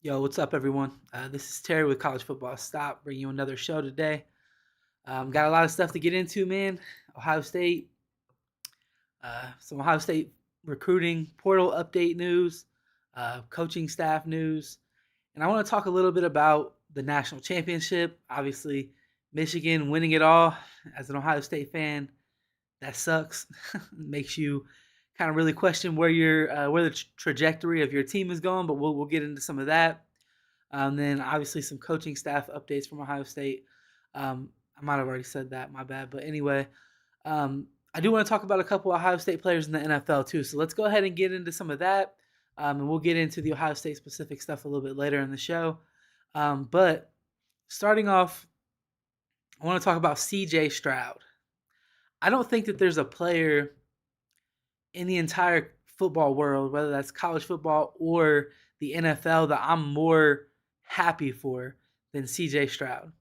Yo, what's up, everyone? This is Terry with College Football Stop, bringing you another show today. Got a lot of stuff to get into, man. Ohio State, some Ohio State recruiting portal update news, coaching staff news, and I want to talk a little bit about the national championship. Obviously, Michigan winning it all. As an Ohio State fan, that sucks. Makes you kind of really question where the trajectory of your team is going. But we'll get into some of that. Then obviously some coaching staff updates from Ohio State. I might have already said that, my bad. But anyway, I do want to talk about a couple Ohio State players in the NFL too. So let's go ahead and get into some of that. And we'll get into the Ohio State specific stuff a little bit later in the show. But starting off, I want to talk about CJ Stroud. I don't think that there's a player in the entire football world, whether that's college football or the NFL, that I'm more happy for than CJ Stroud.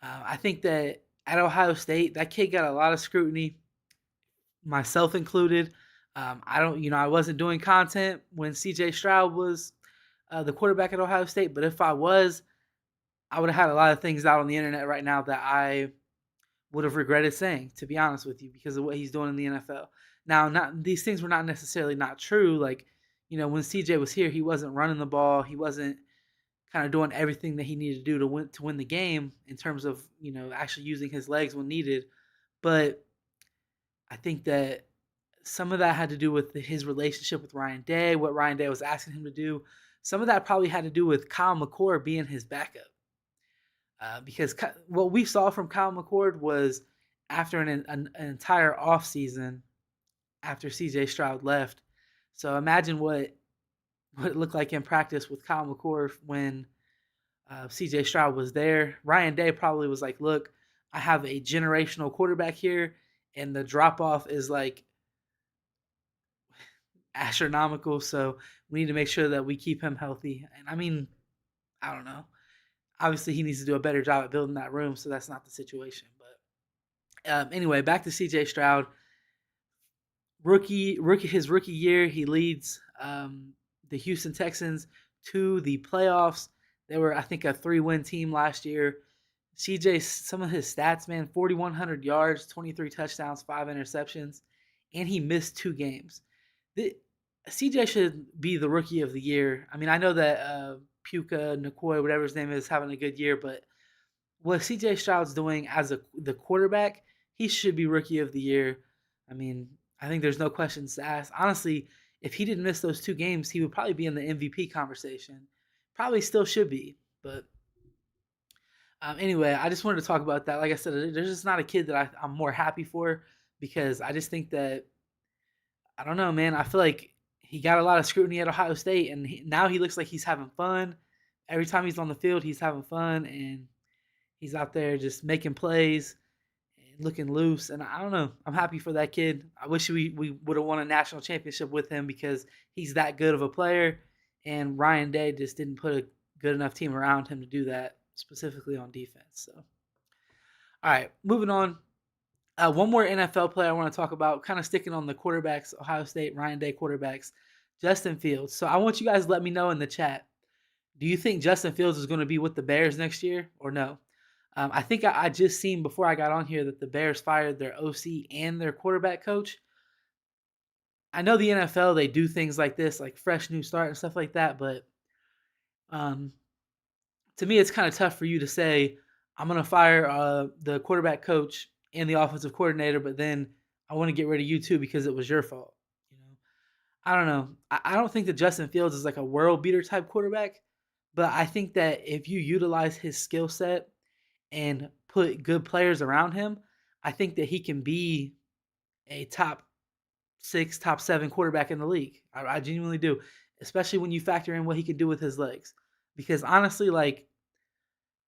I think that at Ohio State, that kid got a lot of scrutiny, myself included. I wasn't doing content when CJ Stroud was the quarterback at Ohio State, but if I was, I would have had a lot of things out on the internet right now that I would have regretted saying, to be honest with you, because of what he's doing in the NFL. Now, not these things were not necessarily not true. Like, when CJ was here, he wasn't running the ball. He wasn't kind of doing everything that he needed to do to win the game in terms of actually using his legs when needed. But I think that some of that had to do with his relationship with Ryan Day, what Ryan Day was asking him to do. Some of that probably had to do with Kyle McCord being his backup. Because what we saw from Kyle McCord was after an entire offseason after CJ Stroud left. So imagine what it looked like in practice with Kyle McCord when CJ Stroud was there. Ryan Day probably was like, look, I have a generational quarterback here, and the drop off is like astronomical. So we need to make sure that we keep him healthy. And I mean, I don't know. Obviously, he needs to do a better job at building that room, so that's not the situation. But anyway, back to CJ Stroud. His rookie year, he leads the Houston Texans to the playoffs. They were, I think, a 3-win team last year. CJ, some of his stats, man: 4,100 yards, 23 touchdowns, 5 interceptions, and he missed 2 games. CJ should be the rookie of the year. I mean, I know that Puka Nakoi, whatever his name is, having a good year, but what CJ Stroud's doing as the quarterback, he should be rookie of the year. I mean, I think there's no questions to ask. Honestly, if he didn't miss those 2 games, he would probably be in the MVP conversation. Probably still should be, but anyway, I just wanted to talk about that. Like I said, there's just not a kid that I'm more happy for, because I just think that, I don't know, man. I feel like he got a lot of scrutiny at Ohio State, and now he looks like he's having fun. Every time he's on the field, he's having fun, and he's out there just making plays and looking loose. And I don't know. I'm happy for that kid. I wish we would have won a national championship with him, because he's that good of a player. And Ryan Day just didn't put a good enough team around him to do that, specifically on defense. So, all right, moving on. One more NFL player I want to talk about, kind of sticking on the quarterbacks, Ohio State, Ryan Day quarterbacks, Justin Fields. So I want you guys to let me know in the chat. Do you think Justin Fields is going to be with the Bears next year or no? I think I just seen before I got on here that the Bears fired their OC and their quarterback coach. I know the NFL, they do things like this, like fresh new start and stuff like that, but um, to me, it's kind of tough for you to say, I'm going to fire the quarterback coach and the offensive coordinator, but then I want to get rid of you too because it was your fault. You know, I don't know. I don't think that Justin Fields is like a world beater type quarterback, but I think that if you utilize his skill set and put good players around him, I think that he can be a top 6, top 7 quarterback in the league. I genuinely do, especially when you factor in what he can do with his legs. Because honestly, like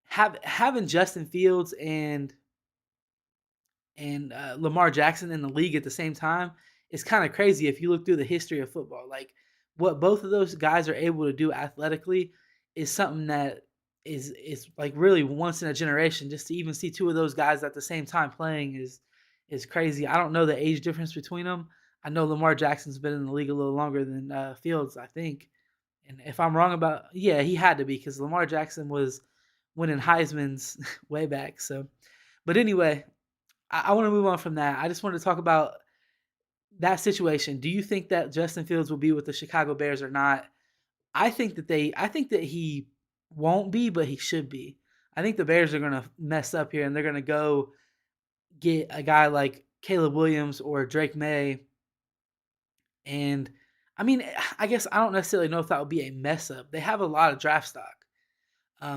having Justin Fields and Lamar Jackson in the league at the same time is kind of crazy if you look through the history of football. Like what both of those guys are able to do athletically is something that is like really once in a generation. Just to even see 2 of those guys at the same time playing is crazy. I don't know the age difference between them. I know Lamar Jackson's been in the league a little longer than Fields, I think. And if I'm wrong about, yeah, he had to be because Lamar Jackson was winning Heisman's way back. So, but anyway, I want to move on from that. I just want to talk about that situation. Do you think that Justin Fields will be with the Chicago Bears or not? I think that he won't be, but he should be. I think the Bears are going to mess up here and they're going to go get a guy like Caleb Williams or Drake May. And I mean, I guess I don't necessarily know if that would be a mess up. They have a lot of draft stock.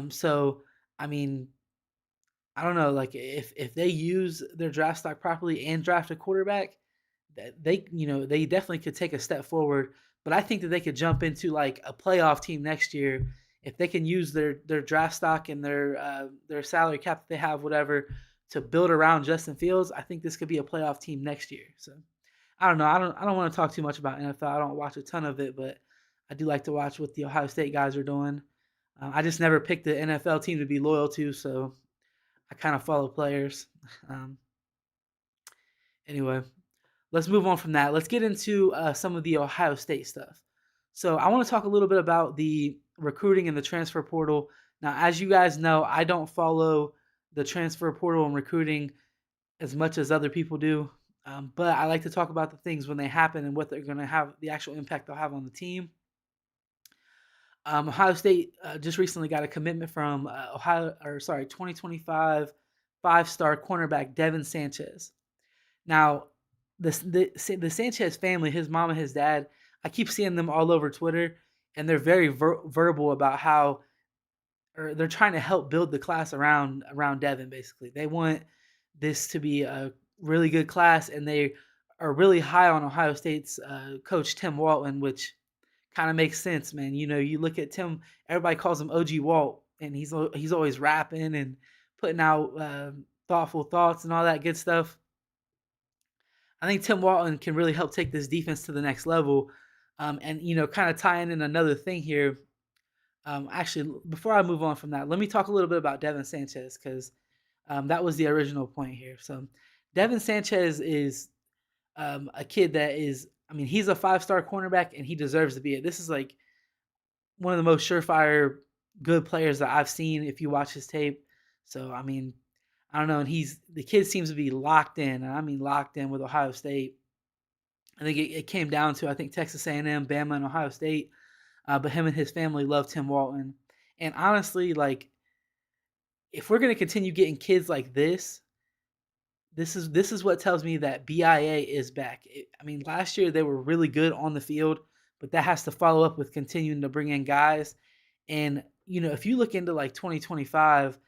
So I mean, I don't know, like if they use their draft stock properly and draft a quarterback, that they definitely could take a step forward. But I think that they could jump into like a playoff team next year if they can use their draft stock and their salary cap that they have, whatever, to build around Justin Fields. I think this could be a playoff team next year. So I don't know. I don't want to talk too much about NFL. I don't watch a ton of it, but I do like to watch what the Ohio State guys are doing. I just never picked the NFL team to be loyal to, so I kind of follow players. Um, anyway, let's move on from that. Let's get into some of the Ohio State stuff. So I want to talk a little bit about the recruiting and the transfer portal. Now, as you guys know, I don't follow the transfer portal and recruiting as much as other people do, but I like to talk about the things when they happen and what they're going to have, the actual impact they'll have on the team. Ohio State just recently got a commitment from 2025 five-star cornerback Devin Sanchez. Now, the Sanchez family, his mom and his dad, I keep seeing them all over Twitter, and they're very verbal about how, or they're trying to help build the class around Devin. Basically, they want this to be a really good class, and they are really high on Ohio State's coach Tim Walton, which kind of makes sense, man. You know, you look at Tim, everybody calls him OG Walt, and he's always rapping and putting out thoughtful thoughts and all that good stuff. I think Tim Walton can really help take this defense to the next level. And kind of tying in another thing here. Actually, before I move on from that, let me talk a little bit about Devin Sanchez because that was the original point here. So, Devin Sanchez is a kid that is, I mean, he's a five-star cornerback and he deserves to be it. This is like one of the most surefire good players that I've seen if you watch his tape. So, I mean, I don't know, and the kid seems to be locked in, and I mean locked in with Ohio State. I think it came down to Texas A&M, Bama, and Ohio State, but him and his family love Tim Walton. And honestly, like if we're gonna continue getting kids like this is what tells me that BIA is back. I mean, last year they were really good on the field, but that has to follow up with continuing to bring in guys. And if you look into like 2025,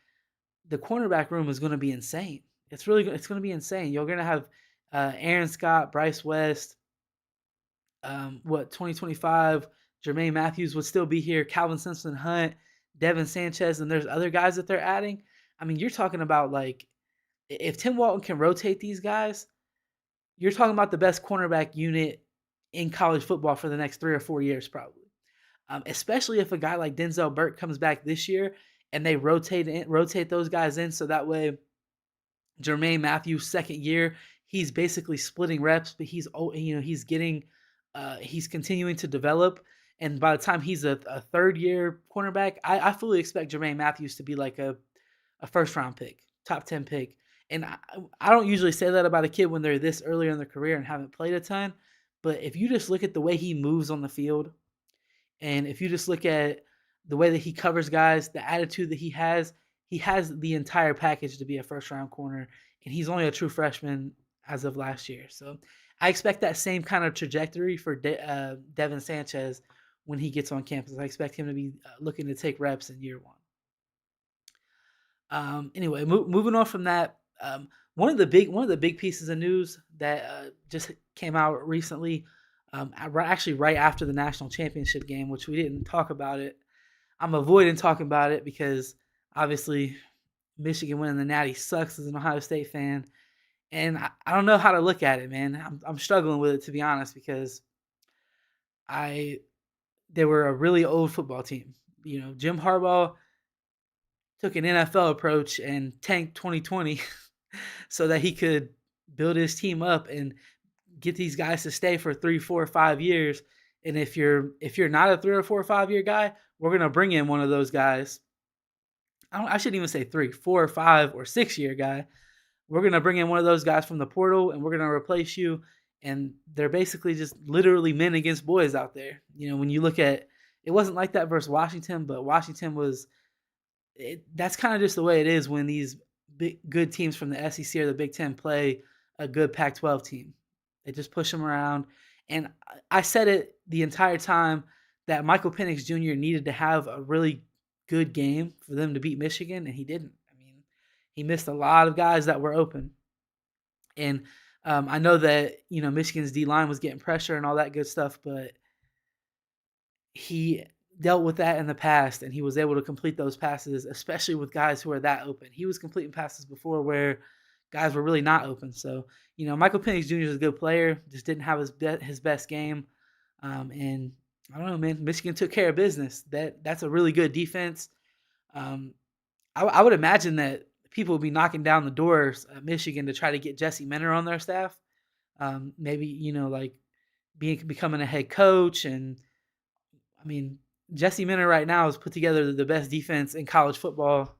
the cornerback room is going to be insane. It's going to be insane. You're going to have Aaron Scott, Bryce West. 2025, Jermaine Matthews would still be here. Calvin Simpson Hunt, Devin Sanchez, and there's other guys that they're adding. I mean, you're talking about like if Tim Walton can rotate these guys, you're talking about the best cornerback unit in college football for the next 3 or 4 years, probably. Especially if a guy like Denzel Burke comes back this year and they rotate those guys in, so that way Jermaine Matthews' second year, he's basically splitting reps, but he's getting he's continuing to develop. And by the time he's a third year cornerback, I fully expect Jermaine Matthews to be like a first round pick, top 10 pick. And I don't usually say that about a kid when they're this earlier in their career and haven't played a ton. But if you just look at the way he moves on the field, and if you just look at the way that he covers guys, the attitude that he has the entire package to be a first round corner. And he's only a true freshman as of last year. So I expect that same kind of trajectory for Devin Sanchez when he gets on campus. I expect him to be looking to take reps in year one. Anyway, moving on from that, one of the big pieces of news that just came out recently, actually right after the national championship game, which we didn't talk about it. I'm avoiding talking about it because obviously Michigan winning the Natty sucks as an Ohio State fan, and I don't know how to look at it, man. I'm struggling with it, to be honest, because they were a really old football team. Jim Harbaugh took an NFL approach and tanked 2020 so that he could build his team up and get these guys to stay for 3, 4, 5 years. And if you're not a 3 or 4 or 5 year guy, we're gonna bring in one of those guys. I shouldn't even say 3, 4 or 5 or 6 year guy. We're gonna bring in one of those guys from the portal, and we're gonna replace you. And they're basically just literally men against boys out there. When you look at it, wasn't like that versus Washington, but Washington was. That's kind of just the way it is when these good teams from the SEC or the Big Ten play a good Pac-12 team. They just push them around. And I said it the entire time that Michael Penix Jr. needed to have a really good game for them to beat Michigan, and he didn't. I mean, he missed a lot of guys that were open. And I know that Michigan's D line was getting pressure and all that good stuff, but he dealt with that in the past, and he was able to complete those passes, especially with guys who are that open. He was completing passes before where guys were really not open. So, Michael Penix Jr. is a good player, just didn't have his best game. And I don't know, man. Michigan took care of business. That's a really good defense. I would imagine that people would be knocking down the doors at Michigan to try to get Jesse Minter on their staff. Maybe like becoming a head coach. And I mean, Jesse Minter right now has put together the best defense in college football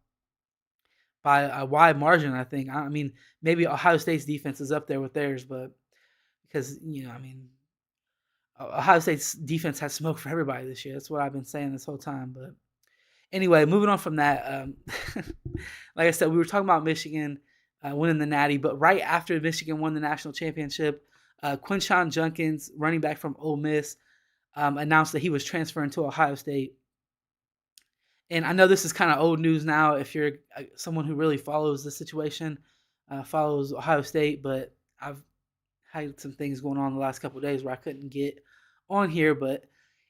by a wide margin, I think. I mean, maybe Ohio State's defense is up there with theirs, but because Ohio State's defense has smoke for everybody this year. That's what I've been saying this whole time. But anyway, moving on from that, like I said, we were talking about Michigan winning the Natty, but right after Michigan won the national championship, Quinshon Judkins, running back from Ole Miss, announced that he was transferring to Ohio State. And I know this is kind of old news now if you're someone who really follows the situation, follows Ohio State, but I've had some things going on the last couple of days where I couldn't get on here. But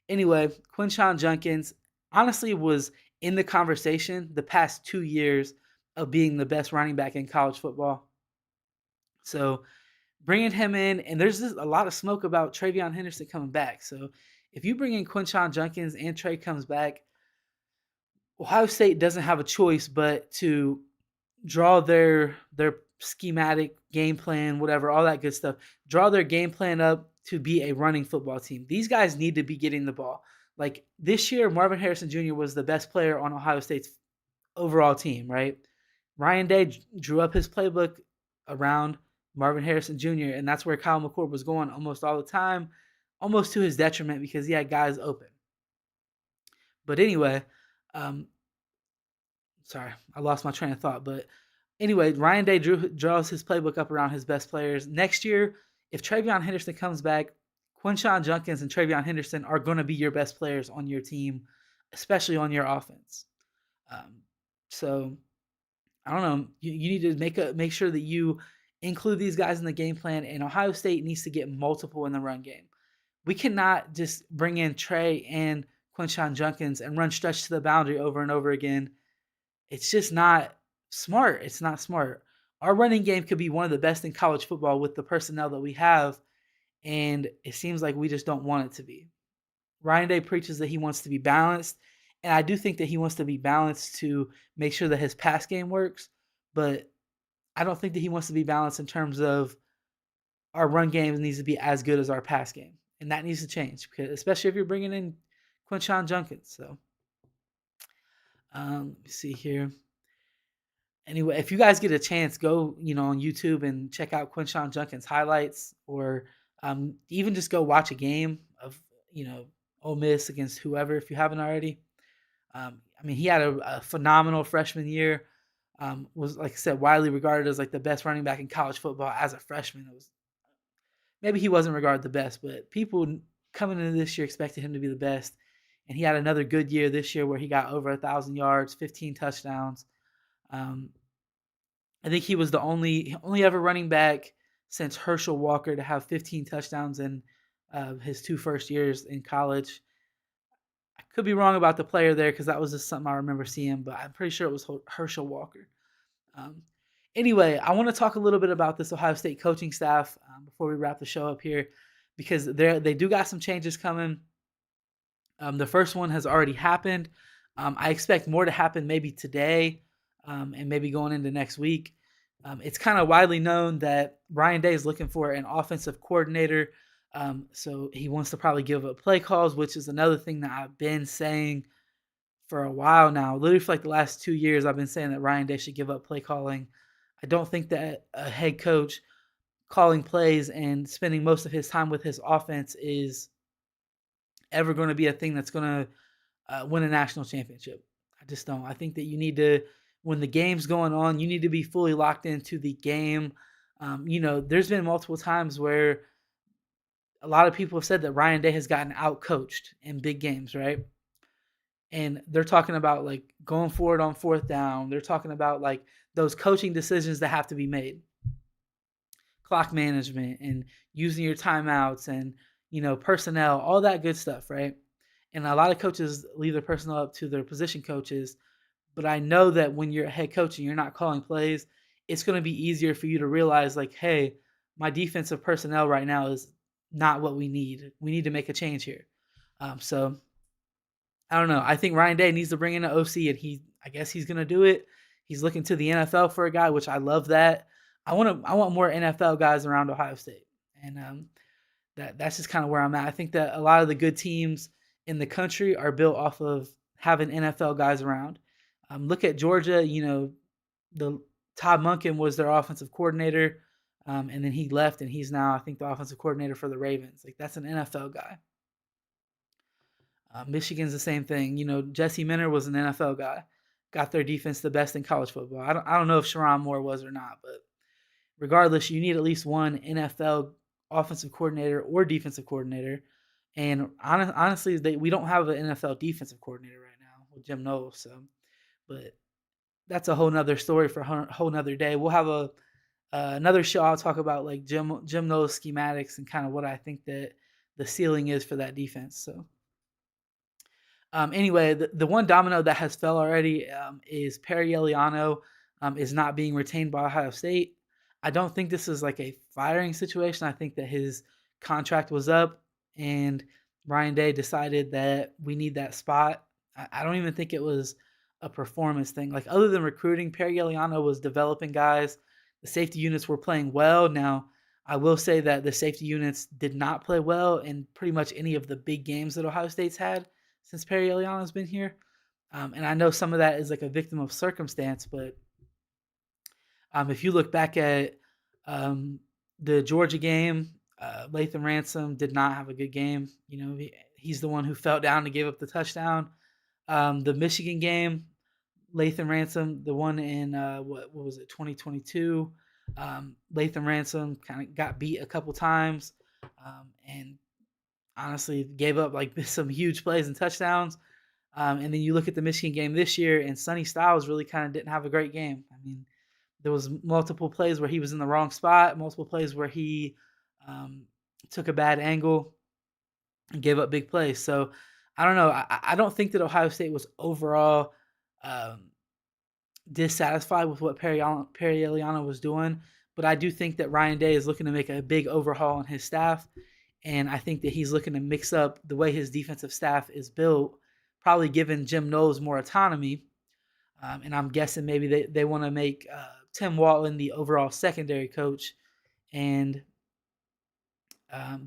anyway, Quinshon Judkins honestly was in the conversation the past 2 years of being the best running back in college football. So bringing him in, and there's just a lot of smoke about TreVeyon Henderson coming back. So if you bring in Quinshon Judkins and Trey comes back, Ohio State doesn't have a choice but to draw their schematic game plan, whatever, all that good stuff. Draw their game plan up to be a running football team. These guys need to be getting the ball. Like this year, Marvin Harrison Jr. was the best player on Ohio State's overall team, right? Ryan Day drew up his playbook around Marvin Harrison Jr., and that's where Kyle McCord was going almost all the time, almost to his detriment because he had guys open. But anyway, sorry, I lost my train of thought. But anyway, Ryan Day draws his playbook up around his best players. Next year, if TreVeyon Henderson comes back, Quinshon Judkins and TreVeyon Henderson are going to be your best players on your team, especially on your offense. So I don't know. You need to make sure that you include these guys in the game plan, and Ohio State needs to get multiple in the run game. We cannot just bring in Trey and Quinshon Judkins and run stretch to the boundary over and over again. It's just not smart. It's not smart. Our running game could be one of the best in college football with the personnel that we have, and it seems like we just don't want it to be. Ryan Day preaches that he wants to be balanced, and I do think that he wants to be balanced to make sure that his pass game works, but I don't think that he wants to be balanced in terms of our run game needs to be as good as our pass game, and that needs to change, because especially if you're bringing in Quinshon Judkins. So let me see here. Anyway, if you guys get a chance, go on YouTube and check out Quinshon Judkins highlights, or even just go watch a game of Ole Miss against whoever if you haven't already. I mean, he had a phenomenal freshman year. Was, like I said, widely regarded as like the best running back in college football as a freshman. Maybe he wasn't regarded the best, but people coming into this year expected him to be the best. And he had another good year this year where he got over 1,000 yards, 15 touchdowns. I think he was the only ever running back since Herschel Walker to have 15 touchdowns in his 2 first years in college. I could be wrong about the player there because that was just something I remember seeing, but I'm pretty sure it was Herschel Walker. Anyway, I want to talk a little bit about this Ohio State coaching staff before we wrap the show up here, because they do got some changes coming. The first one has already happened. I expect more to happen maybe today and maybe going into next week. It's kind of widely known that Ryan Day is looking for an offensive coordinator So he wants to probably give up play calls, which is another thing that I've been saying for a while now. Literally for like the last 2 years, I've been saying that Ryan Day should give up play calling. I don't think that a head coach calling plays and spending most of his time with his offense is ever going to be a thing that's going to win a national championship. I just don't. I think that you need to, when the game's going on, you need to be fully locked into the game. There's been multiple times where a lot of people have said that Ryan Day has gotten out coached in big games, right? And they're talking about like going forward on fourth down. They're talking about like those coaching decisions that have to be made, clock management and using your timeouts and personnel, all that good stuff, right? And a lot of coaches leave their personnel up to their position coaches. But I know that when you're a head coach and you're not calling plays, it's going to be easier for you to realize, like, hey, my defensive personnel right now is not what we need. We need to make a change here. So I don't know. I think Ryan Day needs to bring in an OC, and I guess he's going to do it. He's looking to the NFL for a guy, which I love that. I want more NFL guys around Ohio State, and that's just kind of where I'm at. I think that a lot of the good teams in the country are built off of having NFL guys around. Look at Georgia. The Todd Monken was their offensive coordinator, and then he left, and he's now, I think, the offensive coordinator for the Ravens. Like, that's an NFL guy. Michigan's the same thing. Jesse Minter was an NFL guy, got their defense the best in college football. I don't know if Sharon Moore was or not, but regardless, you need at least one NFL offensive coordinator or defensive coordinator. And honestly, we don't have an NFL defensive coordinator right now with Jim Knowles. So, but that's a whole nother story for a whole nother day. We'll have another show. I'll talk about like Jim Knowles schematics and kind of what I think that the ceiling is for that defense. So. Anyway, the one domino that has fell already is Perry Eliano is not being retained by Ohio State. I don't think this is like a firing situation. I think that his contract was up and Ryan Day decided that we need that spot. I don't even think it was a performance thing. Like, other than recruiting, Perry Eliano was developing guys. The safety units were playing well. Now, I will say that the safety units did not play well in pretty much any of the big games that Ohio State's had since Perry Eliano's been here. And I know some of that is like a victim of circumstance, but if you look back at the Georgia game, Lathan Ransom did not have a good game. He's the one who fell down to give up the touchdown. The Michigan game, Lathan Ransom, the one in what was it, 2022. Lathan Ransom kind of got beat a couple times, and honestly gave up like some huge plays and touchdowns. And then you look at the Michigan game this year, and Sonny Styles really kind of didn't have a great game. I mean, there was multiple plays where he was in the wrong spot, multiple plays where he took a bad angle and gave up big plays. So I don't know. I don't think that Ohio State was overall dissatisfied with what Perry Eliano was doing, but I do think that Ryan Day is looking to make a big overhaul on his staff, and I think that he's looking to mix up the way his defensive staff is built, probably giving Jim Knowles more autonomy, and I'm guessing maybe they want to make Tim Walton the overall secondary coach, and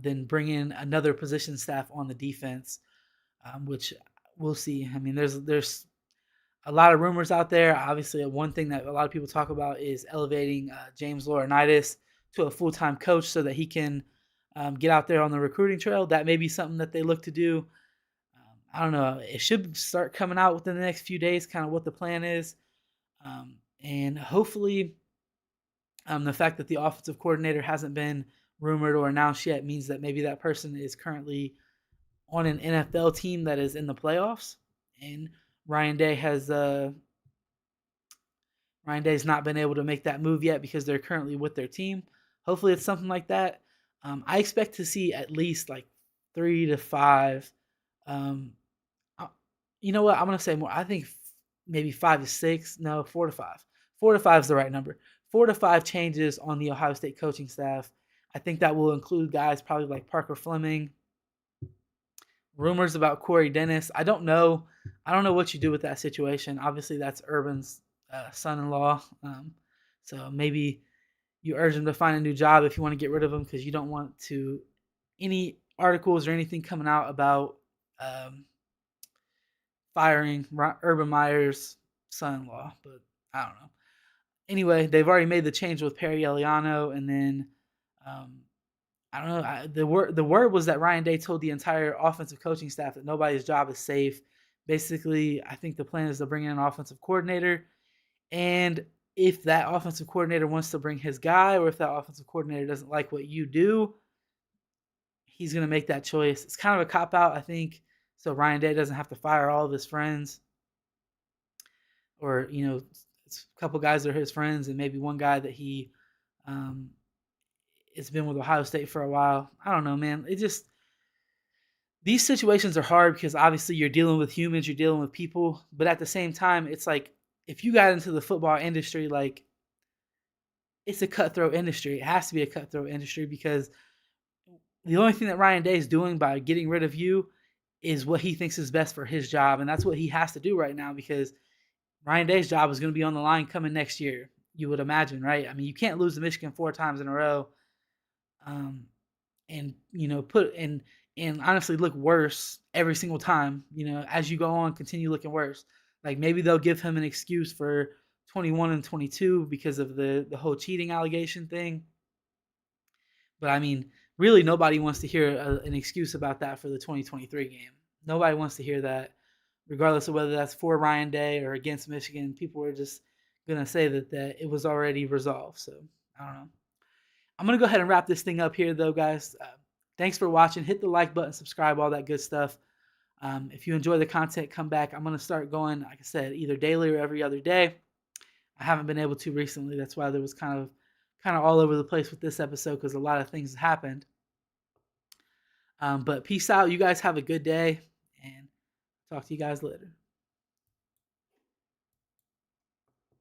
then bring in another position staff on the defense, which we'll see. I mean, there's a lot of rumors out there. Obviously, one thing that a lot of people talk about is elevating James Laurinaitis to a full-time coach so that he can get out there on the recruiting trail. That may be something that they look to do. I don't know. It should start coming out within the next few days, kind of what the plan is. And hopefully the fact that the offensive coordinator hasn't been rumored or announced yet means that maybe that person is currently on an NFL team that is in the playoffs, and Ryan Day's not been able to make that move yet because they're currently with their team. Hopefully it's something like that. I expect to see at least like 3 to 5. You know what? I'm going to say more. I think maybe 5 to 6. No, 4 to 5. 4 to 5 is the right number. 4 to 5 changes on the Ohio State coaching staff. I think that will include guys probably like Parker Fleming. Rumors about Corey Dennis. I don't know what you do with that situation. Obviously, that's Urban's son-in-law. So maybe you urge him to find a new job if you want to get rid of him because you don't want to any articles or anything coming out about firing Urban Meyer's son-in-law, but I don't know. Anyway, they've already made the change with Perry Eliano, and then um, I don't know. The word was that Ryan Day told the entire offensive coaching staff that nobody's job is safe. Basically, I think the plan is to bring in an offensive coordinator, and if that offensive coordinator wants to bring his guy, or if that offensive coordinator doesn't like what you do, he's going to make that choice. It's kind of a cop out, I think, so Ryan Day doesn't have to fire all of his friends, or it's a couple guys that are his friends, and maybe one guy that he um, has been with Ohio State for a while. I don't know, man. These situations are hard because obviously you're dealing with humans, you're dealing with people, but at the same time, it's like if you got into the football industry, like it's a cutthroat industry. It has to be a cutthroat industry because the only thing that Ryan Day is doing by getting rid of you is what he thinks is best for his job, and that's what he has to do right now because Ryan Day's job is going to be on the line coming next year. You would imagine, right? I mean, you can't lose to Michigan 4 times in a row, and put and honestly look worse every single time. As you go on, continue looking worse. Like maybe they'll give him an excuse for 21 and 22 because of the whole cheating allegation thing. But I mean, really, nobody wants to hear an excuse about that for the 2023 game. Nobody wants to hear that, regardless of whether that's for Ryan Day or against Michigan. People are just gonna say that it was already resolved. So I don't know. I'm gonna go ahead and wrap this thing up here, though, guys. Thanks for watching. Hit the like button, subscribe, all that good stuff. If you enjoy the content, come back. I'm gonna start going, like I said, either daily or every other day. I haven't been able to recently. That's why there was kind of all over the place with this episode because a lot of things happened. But peace out. You guys have a good day, and talk to you guys later.